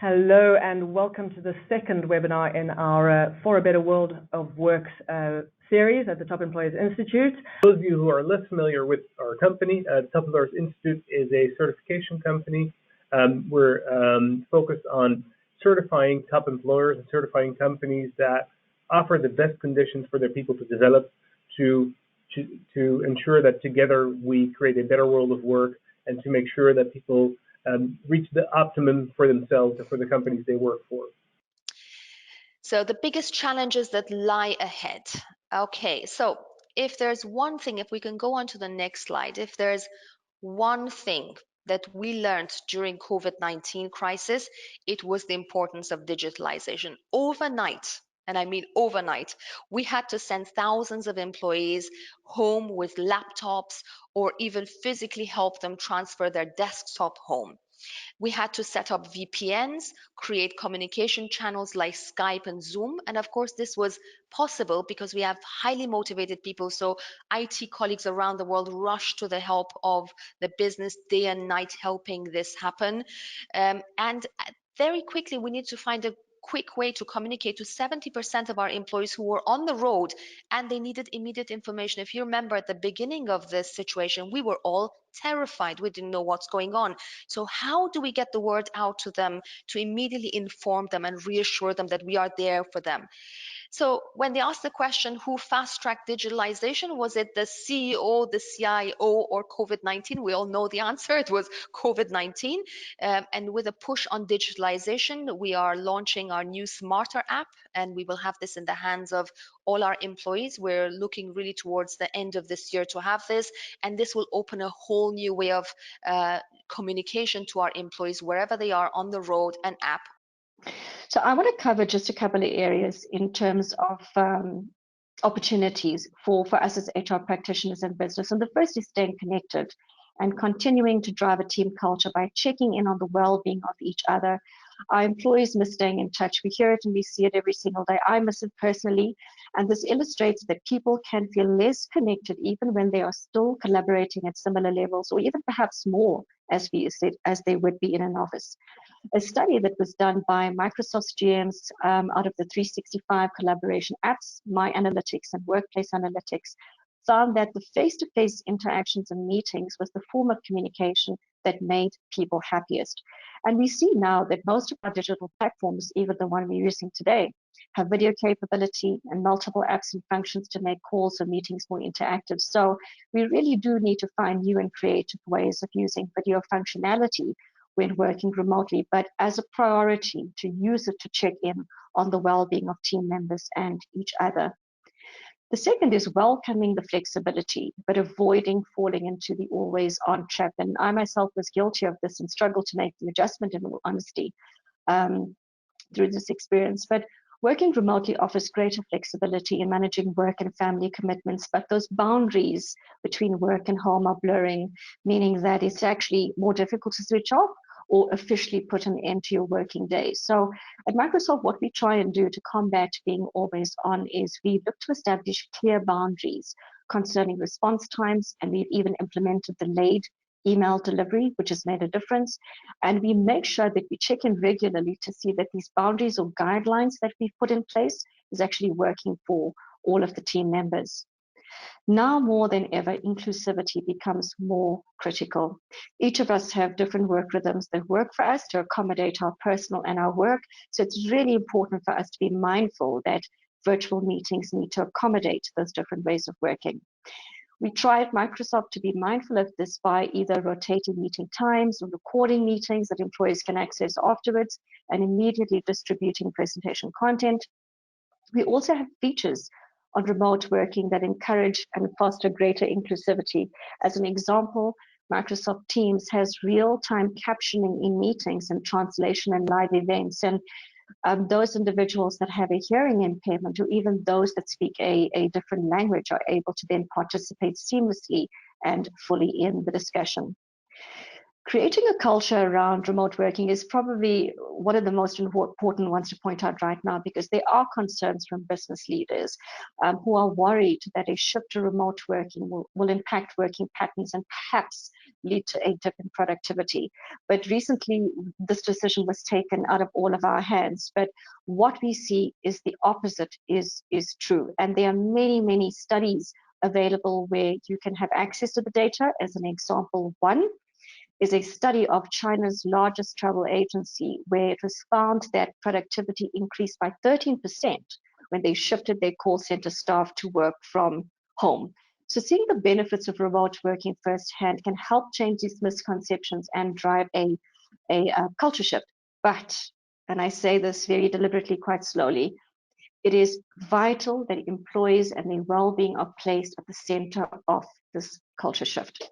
Hello and welcome to the second webinar in our For a Better World of Work series at the Top Employers Institute. For those of you who are less familiar with our company, the Top Employers Institute is a certification company. We're focused on certifying top employers and certifying companies that offer the best conditions for their people to develop to ensure that together we create a better world of work and to make sure that people reach the optimum for themselves and for the companies they work for. So the biggest challenges that lie ahead. Okay, so if there's one thing, if we can go on to the next slide, if there's one thing that we learned during COVID-19 crisis, it was the importance of digitalization. Overnight, and I mean overnight, we had to send thousands of employees home with laptops or even physically help them transfer their desktop home. We had to set up VPNs, create communication channels like Skype and Zoom. And of course, this was possible because we have highly motivated people. So IT colleagues around the world rushed to the help of the business day and night, helping this happen. And very quickly, we need to find a quick way to communicate to 70% of our employees who were on the road and they needed immediate information. If you remember at the beginning of this situation, we were all terrified. We didn't know what's going on. So how do we get the word out to them to immediately inform them and reassure them that we are there for them? So when they asked the question, who fast-tracked digitalization, was it the CEO, the CIO, or COVID-19? We all know the answer. It was COVID-19. And with a push on digitalization, we are launching our new Smarter app, and we will have this in the hands of all our employees. We're looking really towards the end of this year to have this, and this will open a whole new way of communication to our employees wherever they are on the road, an app. So I want to cover just a couple of areas in terms of opportunities for us as HR practitioners and business. And the first is staying connected and continuing to drive a team culture by checking in on the well-being of each other. Our employees miss staying in touch. We hear it and we see it every single day. I miss it personally. And this illustrates that people can feel less connected even when they are still collaborating at similar levels, or even perhaps more, as we said, as they would be in an office. A study that was done by Microsoft's GMs out of the 365 collaboration apps, My Analytics and Workplace Analytics, found that the face-to-face interactions and meetings was the form of communication that made people happiest. And we see now that most of our digital platforms, even the one we're using today, have video capability and multiple apps and functions to make calls and meetings more interactive. So we really do need to find new and creative ways of using video functionality when working remotely, but as a priority to use it to check in on the well-being of team members and each other. The second is welcoming the flexibility, but avoiding falling into the always on trap. And I myself was guilty of this and struggled to make the adjustment, in all honesty, through this experience. But working remotely offers greater flexibility in managing work and family commitments, but those boundaries between work and home are blurring, meaning that it's actually more difficult to switch off or officially put an end to your working day. So at Microsoft, what we try and do to combat being always on is we look to establish clear boundaries concerning response times, and we've even implemented delayed email delivery, which has made a difference. And we make sure that we check in regularly to see that these boundaries or guidelines that we've put in place is actually working for all of the team members. Now more than ever, inclusivity becomes more critical. Each of us have different work rhythms that work for us to accommodate our personal and our work. So it's really important for us to be mindful that virtual meetings need to accommodate those different ways of working. We try at Microsoft to be mindful of this by either rotating meeting times or recording meetings that employees can access afterwards and immediately distributing presentation content. We also have features on remote working that encourage and foster greater inclusivity. As an example, Microsoft Teams has real-time captioning in meetings and translation and live events. And those individuals that have a hearing impairment, or even those that speak a different language, are able to then participate seamlessly and fully in the discussion. Creating a culture around remote working is probably one of the most important ones to point out right now, because there are concerns from business leaders who are worried that a shift to remote working will impact working patterns and perhaps lead to a dip in productivity. But recently, this decision was taken out of all of our hands. But what we see is the opposite is true. And there are many, many studies available where you can have access to the data. As an example, one is a study of China's largest travel agency, where it was found that productivity increased by 13% when they shifted their call center staff to work from home. So seeing the benefits of remote working firsthand can help change these misconceptions and drive a culture shift. But, and I say this very deliberately, quite slowly, it is vital that employees and their well-being are placed at the center of this culture shift.